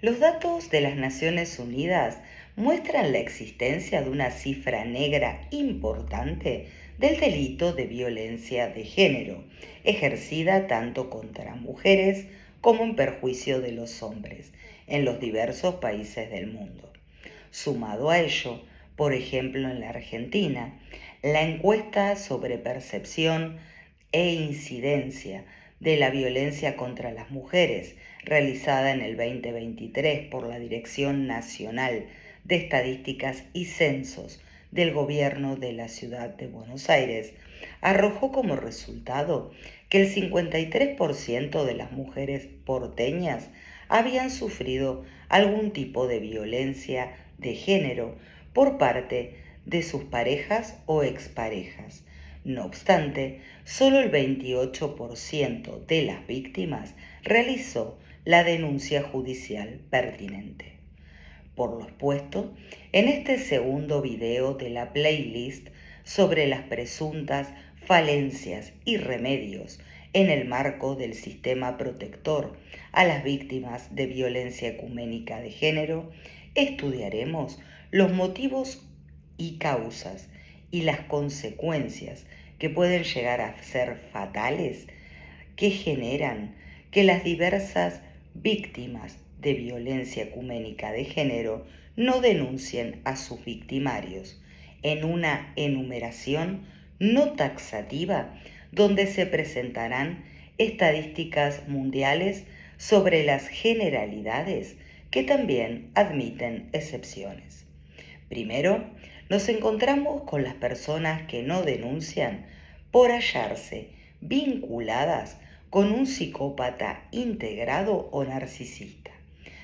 Los datos de las Naciones Unidas muestran la existencia de una cifra negra importante del delito de violencia de género, ejercida tanto contra mujeres como en perjuicio de los hombres, en los diversos países del mundo. Sumado a ello, por ejemplo en la Argentina, la encuesta sobre percepción e incidencia de la violencia contra las mujeres, realizada en el 2023 por la Dirección Nacional de Estadísticas y Censos del Gobierno de la Ciudad de Buenos Aires, arrojó como resultado que el 53% de las mujeres porteñas habían sufrido algún tipo de violencia de género por parte de sus parejas o exparejas. No obstante, solo el 28% de las víctimas realizó la denuncia judicial pertinente. Por lo expuesto, en este segundo video de la playlist sobre las presuntas falencias y remedios en el marco del sistema protector a las víctimas de violencia ecuménica de género, estudiaremos los motivos y causas y las consecuencias que pueden llegar a ser fatales que generan que las diversas víctimas de violencia ecuménica de género no denuncien a sus victimarios, en una enumeración no taxativa donde se presentarán estadísticas mundiales sobre las generalidades que también admiten excepciones. Primero, nos encontramos con las personas que no denuncian por hallarse vinculadas con un psicópata integrado o narcisista,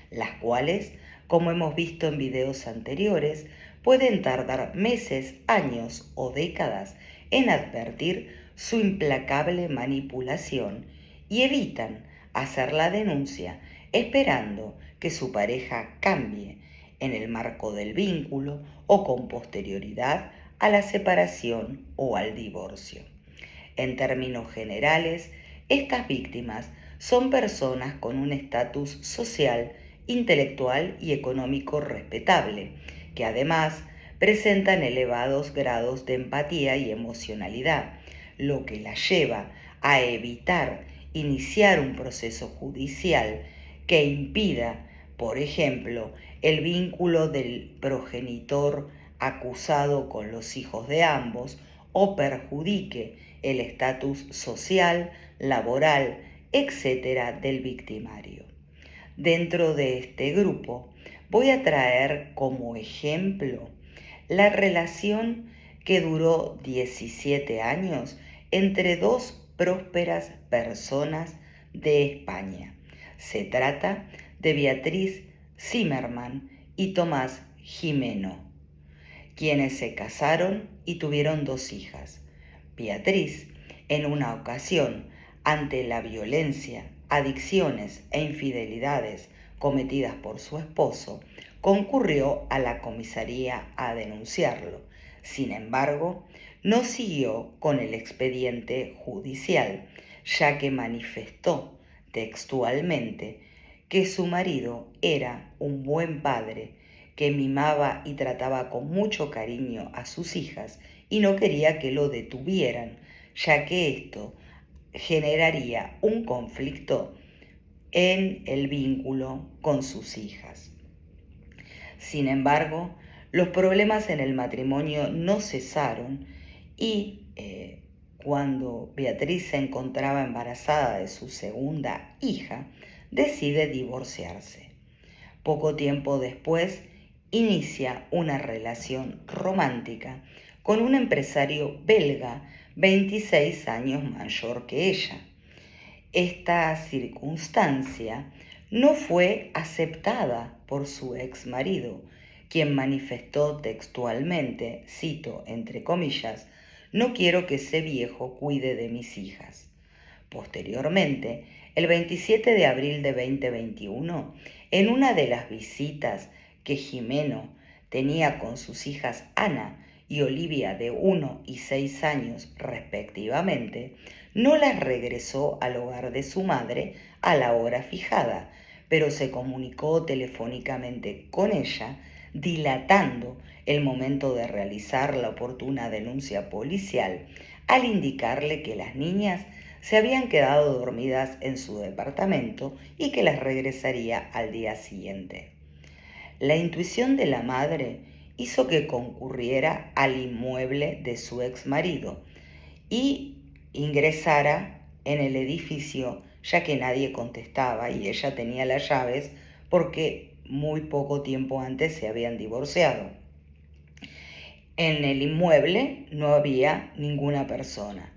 las cuales, como hemos visto en videos anteriores, pueden tardar meses, años o décadas en advertir su implacable manipulación y evitan hacer la denuncia esperando que su pareja cambie en el marco del vínculo o con posterioridad a la separación o al divorcio. En términos generales, estas víctimas son personas con un estatus social, intelectual y económico respetable, que además presentan elevados grados de empatía y emocionalidad, lo que las lleva a evitar iniciar un proceso judicial que impida, por ejemplo, el vínculo del progenitor acusado con los hijos de ambos o perjudique el estatus social, laboral, etcétera del victimario. Dentro de este grupo voy a traer como ejemplo la relación que duró 17 años entre dos prósperas personas de España. Se trata de Beatriz Zimmerman y Tomás Gimeno, quienes se casaron y tuvieron dos hijas. Beatriz, en una ocasión, ante la violencia, adicciones e infidelidades cometidas por su esposo, concurrió a la comisaría a denunciarlo. Sin embargo, no siguió con el expediente judicial, ya que manifestó textualmente que su marido era un buen padre, que mimaba y trataba con mucho cariño a sus hijas y no quería que lo detuvieran, ya que esto generaría un conflicto en el vínculo con sus hijas. Sin embargo, los problemas en el matrimonio no cesaron y cuando Beatriz se encontraba embarazada de su segunda hija, decide divorciarse. Poco tiempo después, inicia una relación romántica con un empresario belga 26 años mayor que ella. Esta circunstancia no fue aceptada por su ex marido, quien manifestó textualmente, cito entre comillas, "No quiero que ese viejo cuide de mis hijas". Posteriormente, el 27 de abril de 2021, en una de las visitas que Gimeno tenía con sus hijas Ana y Olivia de 1 y 6 años respectivamente, no las regresó al hogar de su madre a la hora fijada, pero se comunicó telefónicamente con ella, dilatando el momento de realizar la oportuna denuncia policial, al indicarle que las niñas se habían quedado dormidas en su departamento y que las regresaría al día siguiente. La intuición de la madre hizo que concurriera al inmueble de su ex marido y ingresara en el edificio, ya que nadie contestaba y ella tenía las llaves porque muy poco tiempo antes se habían divorciado. En el inmueble no había ninguna persona.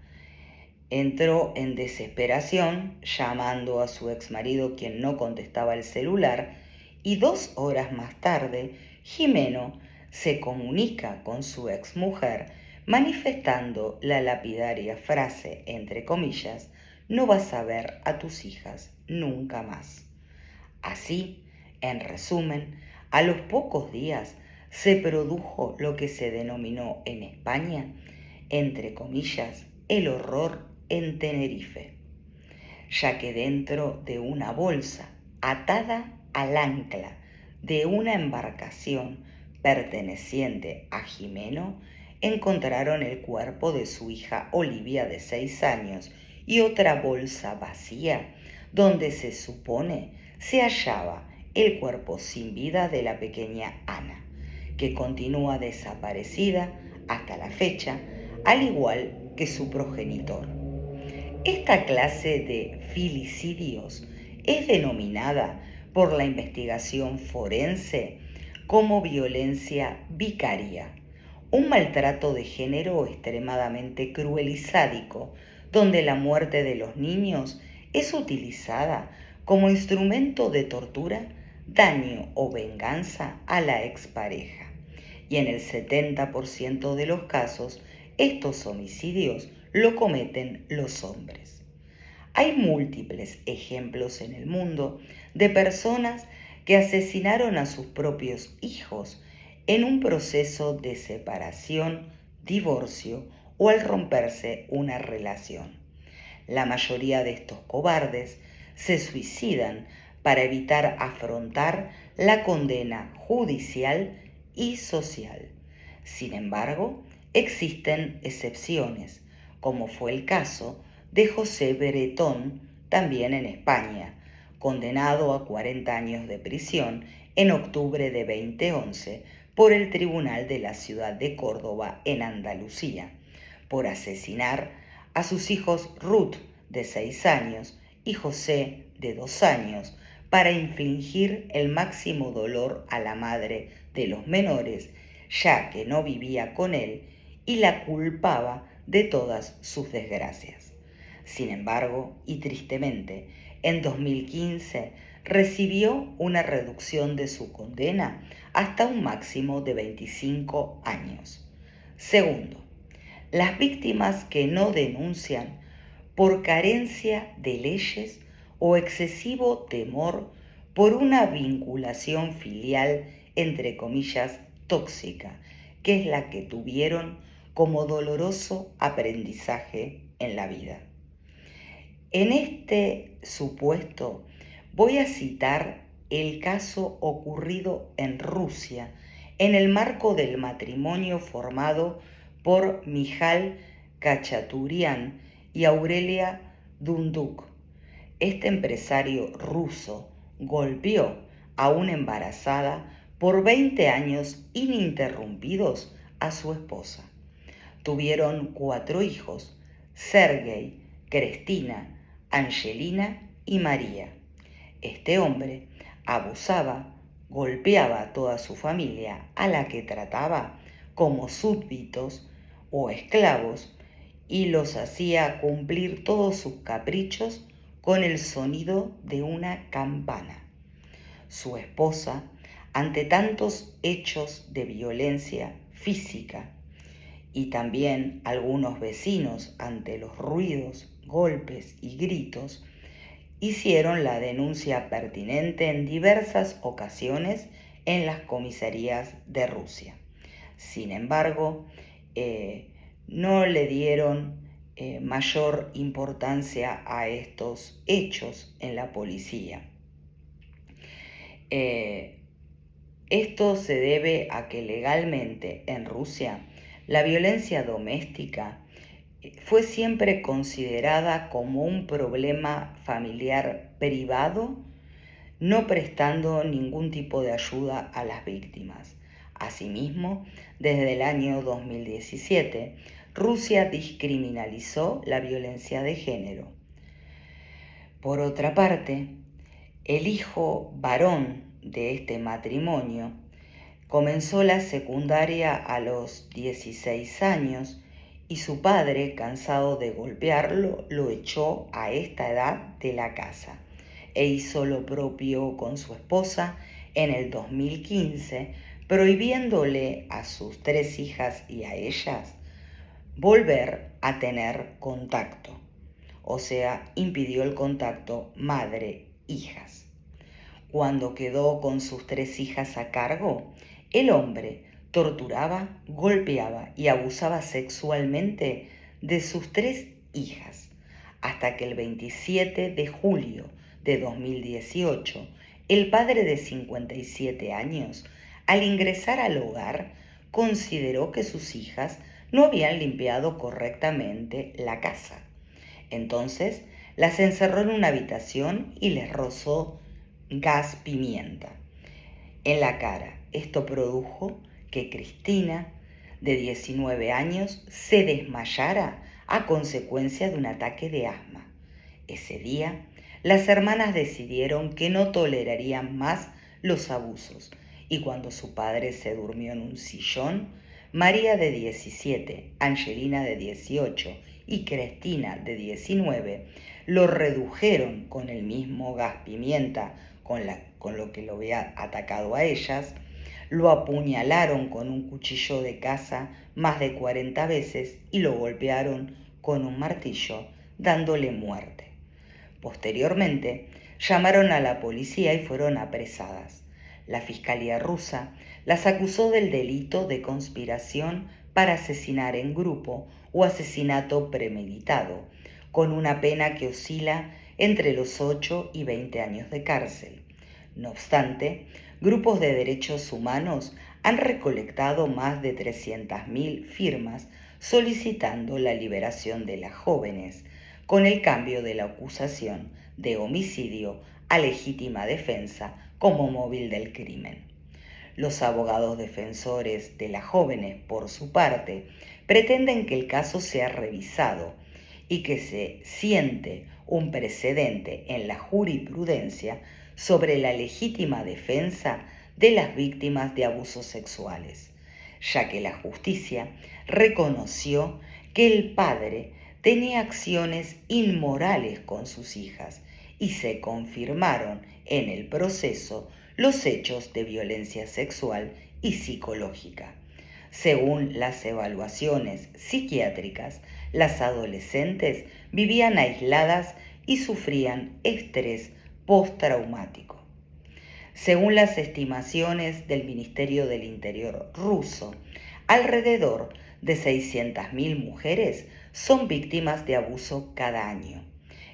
Entró en desesperación, llamando a su exmarido, quien no contestaba el celular, y 2 horas más tarde, Jimeno se comunica con su exmujer, manifestando la lapidaria frase, entre comillas: no vas a ver a tus hijas nunca más. Así, en resumen, a los pocos días se produjo lo que se denominó en España, entre comillas, el horror en Tenerife, ya que dentro de una bolsa atada al ancla de una embarcación perteneciente a Jimeno, encontraron el cuerpo de su hija Olivia, de 6 años, y otra bolsa vacía donde se supone se hallaba el cuerpo sin vida de la pequeña Ana, que continúa desaparecida hasta la fecha, al igual que su progenitor. Esta clase de filicidios es denominada por la investigación forense como violencia vicaria, un maltrato de género extremadamente cruel y sádico, donde la muerte de los niños es utilizada como instrumento de tortura, daño o venganza a la expareja. Y en el 70% de los casos, estos homicidios lo cometen los hombres. Hay múltiples ejemplos en el mundo de personas que asesinaron a sus propios hijos en un proceso de separación, divorcio o al romperse una relación. La mayoría de estos cobardes se suicidan para evitar afrontar la condena judicial y social. Sin embargo, existen excepciones, como fue el caso de José Bretón, también en España, condenado a 40 años de prisión en octubre de 2011 por el Tribunal de la Ciudad de Córdoba, en Andalucía, por asesinar a sus hijos Ruth, de 6 años, y José, de 2 años, para infligir el máximo dolor a la madre de los menores, ya que no vivía con él y la culpaba de todas sus desgracias. Sin embargo, y tristemente, en 2015 recibió una reducción de su condena hasta un máximo de 25 años. Segundo, las víctimas que no denuncian por carencia de leyes o excesivo temor por una vinculación filial, entre comillas, tóxica, que es la que tuvieron como doloroso aprendizaje en la vida. En este supuesto voy a citar el caso ocurrido en Rusia en el marco del matrimonio formado por Mijal Kachaturian y Aurelia Dunduk. Este empresario ruso golpeó a una embarazada por 20 años ininterrumpidos a su esposa. Tuvieron 4 hijos: Sergei, Cristina, Angelina y María. Este hombre abusaba, golpeaba a toda su familia, a la que trataba como súbditos o esclavos, y los hacía cumplir todos sus caprichos con el sonido de una campana. Su esposa, ante tantos hechos de violencia física, y también algunos vecinos ante los ruidos, golpes y gritos, hicieron la denuncia pertinente en diversas ocasiones en las comisarías de Rusia. Sin embargo, no le dieron mayor importancia a estos hechos en la policía. Eh, Esto se debe a que legalmente en Rusia la violencia doméstica fue siempre considerada como un problema familiar privado, no prestando ningún tipo de ayuda a las víctimas. Asimismo, desde el año 2017, Rusia descriminalizó la violencia de género. Por otra parte, el hijo varón de este matrimonio comenzó la secundaria a los 16 años y su padre, cansado de golpearlo, lo echó a esta edad de la casa e hizo lo propio con su esposa en el 2015, prohibiéndole a sus 3 hijas y a ellas volver a tener contacto. O sea, impidió el contacto madre-hijas. Cuando quedó con sus 3 hijas a cargo, el hombre torturaba, golpeaba y abusaba sexualmente de sus 3 hijas, hasta que el 27 de julio de 2018, el padre de 57 años, al ingresar al hogar, consideró que sus hijas no habían limpiado correctamente la casa. Entonces, las encerró en una habitación y les rozó gas pimienta en la cara. Esto produjo que Cristina, de 19 años, se desmayara a consecuencia de un ataque de asma. Ese día, las hermanas decidieron que no tolerarían más los abusos y cuando su padre se durmió en un sillón, María de 17, Angelina de 18 y Cristina de 19 lo redujeron con el mismo gas pimienta con lo que lo había atacado a ellas, lo apuñalaron con un cuchillo de caza más de 40 veces y lo golpearon con un martillo, dándole muerte. Posteriormente, llamaron a la policía y fueron apresadas. La Fiscalía rusa las acusó del delito de conspiración para asesinar en grupo o asesinato premeditado, con una pena que oscila entre los 8 y 20 años de cárcel. No obstante, grupos de derechos humanos han recolectado más de 300.000 firmas solicitando la liberación de las jóvenes, con el cambio de la acusación de homicidio a legítima defensa como móvil del crimen. Los abogados defensores de las jóvenes, por su parte, pretenden que el caso sea revisado y que se siente un precedente en la jurisprudencia sobre la legítima defensa de las víctimas de abusos sexuales, ya que la justicia reconoció que el padre tenía acciones inmorales con sus hijas y se confirmaron en el proceso los hechos de violencia sexual y psicológica. Según las evaluaciones psiquiátricas, las adolescentes vivían aisladas y sufrían estrés postraumático. Según las estimaciones del Ministerio del Interior ruso, alrededor de 600.000 mujeres son víctimas de abuso cada año.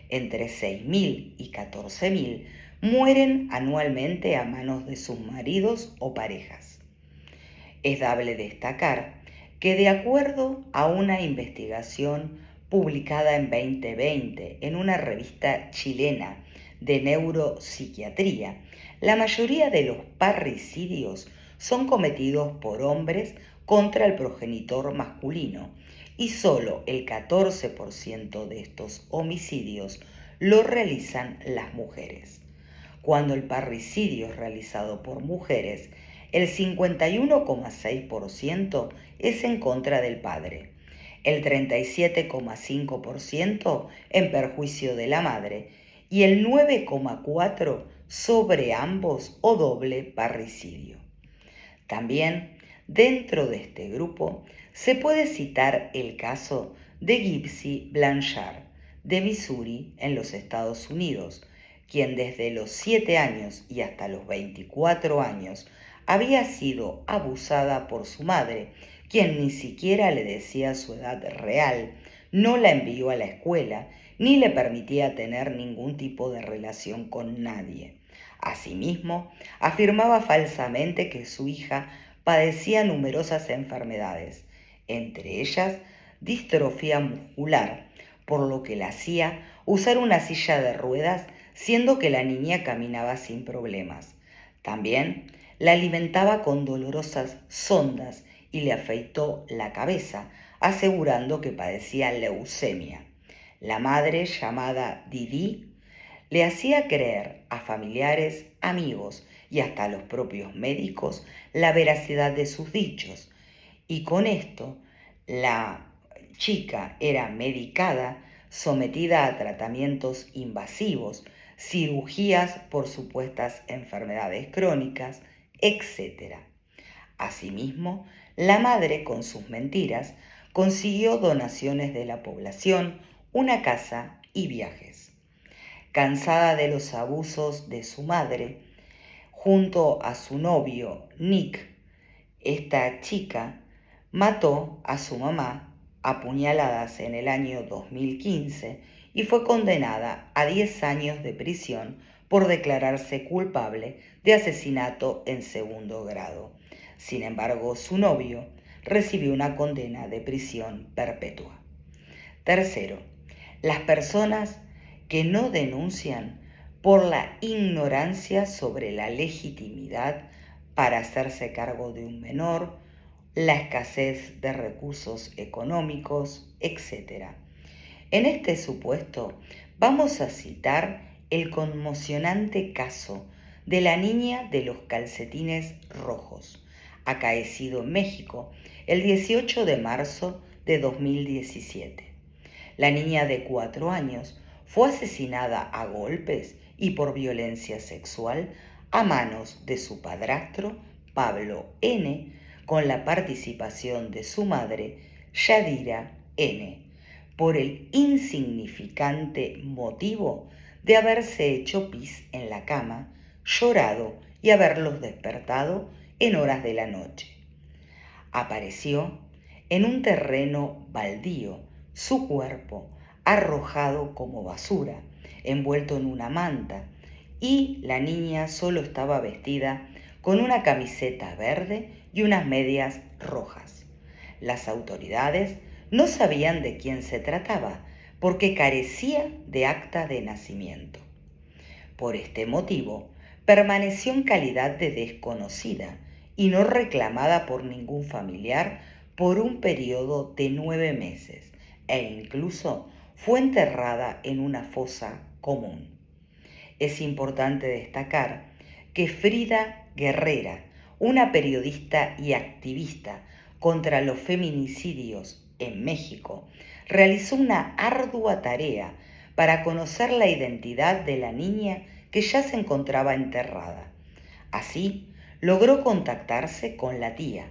Entre 6.000 y 14.000 mueren anualmente a manos de sus maridos o parejas. Es dable destacar que de acuerdo a una investigación publicada en 2020 en una revista chilena de neuropsiquiatría, la mayoría de los parricidios son cometidos por hombres contra el progenitor masculino y solo el 14% de estos homicidios lo realizan las mujeres. Cuando el parricidio es realizado por mujeres, el 51,6% es en contra del padre, el 37,5% en perjuicio de la madre y el 9,4% sobre ambos o doble parricidio. También dentro de este grupo se puede citar el caso de Gypsy Blanchard, de Missouri, en los Estados Unidos, quien desde los 7 años y hasta los 24 años había sido abusada por su madre, quien ni siquiera le decía su edad real, no la envió a la escuela, ni le permitía tener ningún tipo de relación con nadie. Asimismo, afirmaba falsamente que su hija padecía numerosas enfermedades, entre ellas distrofia muscular, por lo que la hacía usar una silla de ruedas, siendo que la niña caminaba sin problemas. También la alimentaba con dolorosas sondas y le afeitó la cabeza, asegurando que padecía leucemia. La madre, llamada Didi, le hacía creer a familiares, amigos y hasta a los propios médicos la veracidad de sus dichos, y con esto la chica era medicada, sometida a tratamientos invasivos, cirugías por supuestas enfermedades crónicas, etc. Asimismo, la madre, con sus mentiras, consiguió donaciones de la población, una casa y viajes. Cansada de los abusos de su madre, junto a su novio Nick, esta chica mató a su mamá a puñaladas en el año 2015 y fue condenada a 10 años de prisión por declararse culpable de asesinato en segundo grado. Sin embargo, su novio recibió una condena de prisión perpetua. Tercero, las personas que no denuncian por la ignorancia sobre la legitimidad para hacerse cargo de un menor, la escasez de recursos económicos, etc. En este supuesto, vamos a citar el conmocionante caso de la niña de los calcetines rojos, acaecido en México el 18 de marzo de 2017. La niña de 4 años fue asesinada a golpes y por violencia sexual a manos de su padrastro, Pablo N., con la participación de su madre, Yadira N., por el insignificante motivo de haberse hecho pis en la cama, llorado y haberlos despertado en horas de la noche. Apareció en un terreno baldío su cuerpo arrojado como basura, envuelto en una manta, y la niña solo estaba vestida con una camiseta verde y unas medias rojas. Las autoridades no sabían de quién se trataba porque carecía de acta de nacimiento. Por este motivo, permaneció en calidad de desconocida y no reclamada por ningún familiar por un periodo de 9 meses e incluso fue enterrada en una fosa común. Es importante destacar que Frida Guerrera, una periodista y activista contra los feminicidios en México, realizó una ardua tarea para conocer la identidad de la niña que ya se encontraba enterrada. Así, logró contactarse con la tía,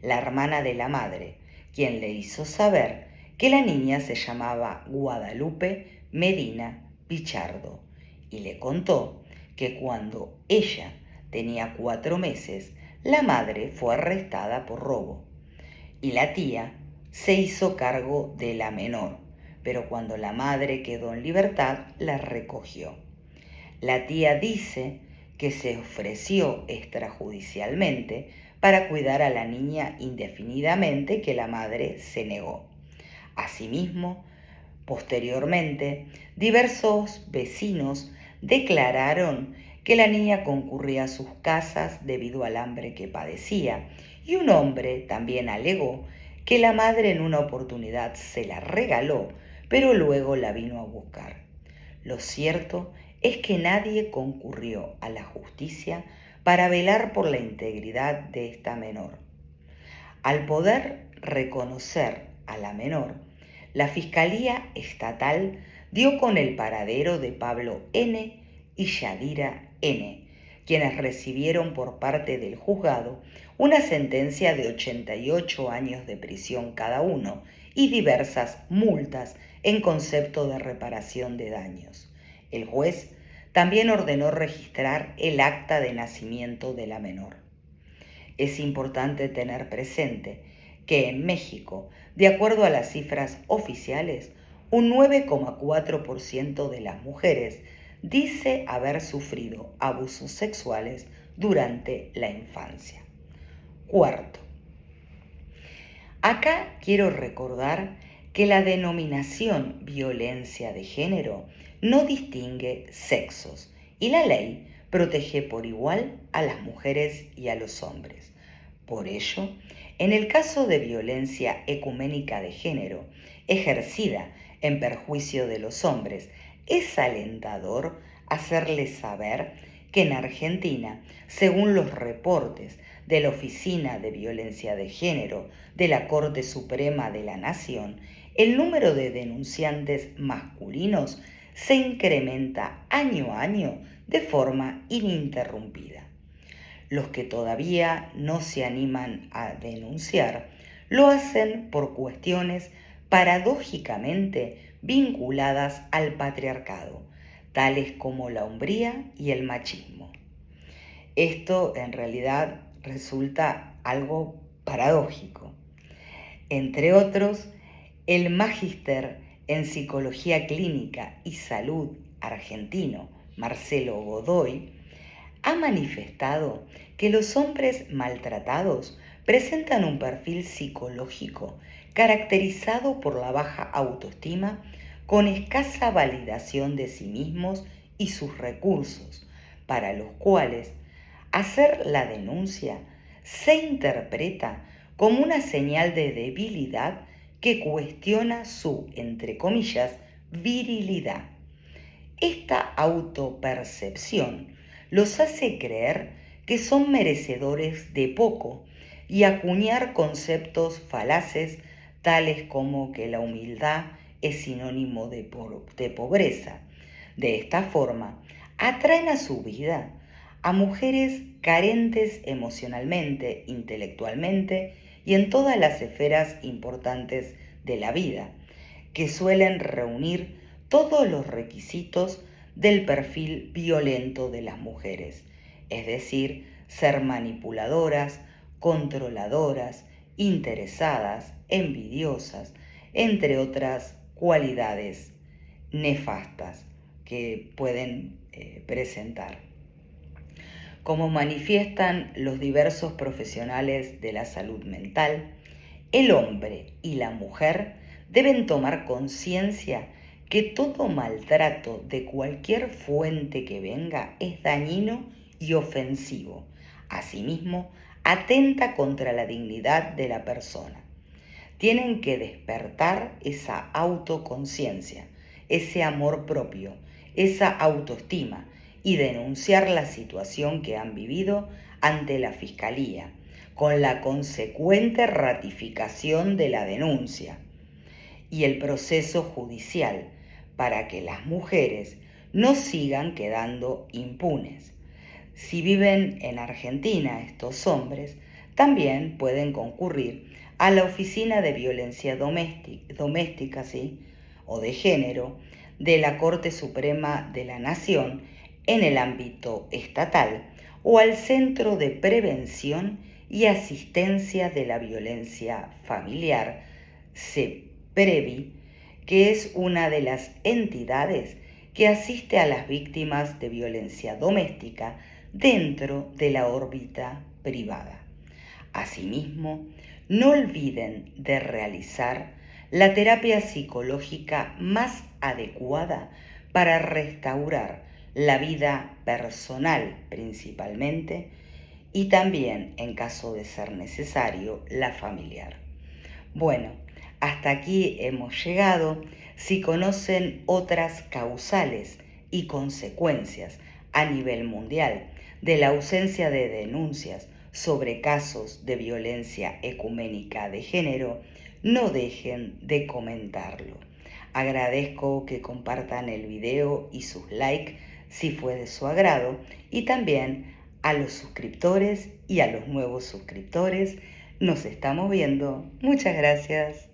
la hermana de la madre, quien le hizo saber que la niña se llamaba Guadalupe Medina Pichardo y le contó que cuando ella tenía 4 meses, la madre fue arrestada por robo y la tía se hizo cargo de la menor, pero cuando la madre quedó en libertad, la recogió. La tía dice que se ofreció extrajudicialmente para cuidar a la niña indefinidamente y que la madre se negó. Asimismo, posteriormente, diversos vecinos declararon que la niña concurría a sus casas debido al hambre que padecía, y un hombre también alegó que la madre en una oportunidad se la regaló, pero luego la vino a buscar. Lo cierto es que nadie concurrió a la justicia para velar por la integridad de esta menor. Al poder reconocer a la menor, la Fiscalía Estatal dio con el paradero de Pablo N. y Yadira N., quienes recibieron por parte del juzgado una sentencia de 88 años de prisión cada uno y diversas multas en concepto de reparación de daños. El juez también ordenó registrar el acta de nacimiento de la menor. Es importante tener presente que en México, de acuerdo a las cifras oficiales, un 9,4% de las mujeres dice haber sufrido abusos sexuales durante la infancia. Cuarto, acá quiero recordar que la denominación violencia de género no distingue sexos y la ley protege por igual a las mujeres y a los hombres. Por ello, en el caso de violencia ecuménica de género ejercida en perjuicio de los hombres, es alentador hacerles saber que en Argentina, según los reportes de la Oficina de Violencia de Género de la Corte Suprema de la Nación, el número de denunciantes masculinos se incrementa año a año de forma ininterrumpida. Los que todavía no se animan a denunciar lo hacen por cuestiones paradójicamente vinculadas al patriarcado, tales como la hombría y el machismo. Esto en realidad resulta algo paradójico. Entre otros, el magíster en Psicología Clínica y Salud argentino, Marcelo Godoy, ha manifestado que los hombres maltratados presentan un perfil psicológico caracterizado por la baja autoestima, con escasa validación de sí mismos y sus recursos, para los cuales hacer la denuncia se interpreta como una señal de debilidad que cuestiona su, entre comillas, virilidad. Esta autopercepción los hace creer que son merecedores de poco y acuñar conceptos falaces tales como que la humildad es sinónimo de pobreza. De esta forma, atraen a su vida a mujeres carentes emocionalmente, intelectualmente y en todas las esferas importantes de la vida, que suelen reunir todos los requisitos del perfil violento de las mujeres, es decir, ser manipuladoras, controladoras, interesadas, envidiosas, entre otras cualidades nefastas que pueden presentar. Como manifiestan los diversos profesionales de la salud mental, el hombre y la mujer deben tomar conciencia que todo maltrato de cualquier fuente que venga es dañino y ofensivo. Asimismo, atenta contra la dignidad de la persona. Tienen que despertar esa autoconciencia, ese amor propio, esa autoestima y denunciar la situación que han vivido ante la Fiscalía, con la consecuente ratificación de la denuncia y el proceso judicial, para que las mujeres no sigan quedando impunes. Si viven en Argentina estos hombres, también pueden concurrir a la Oficina de Violencia Doméstica, ¿sí?, o de Género de la Corte Suprema de la Nación en el ámbito estatal o al Centro de Prevención y Asistencia de la Violencia Familiar, CEPREVI, que es una de las entidades que asiste a las víctimas de violencia doméstica dentro de la órbita privada. Asimismo, no olviden de realizar la terapia psicológica más adecuada para restaurar la vida personal principalmente y también, en caso de ser necesario, la familiar. Bueno, hasta aquí hemos llegado. Si conocen otras causales y consecuencias a nivel mundial de la ausencia de denuncias sobre casos de violencia ecuménica de género, no dejen de comentarlo. Agradezco que compartan el video y sus likes si fue de su agrado, y también a los suscriptores y a los nuevos suscriptores. Nos estamos viendo. Muchas gracias.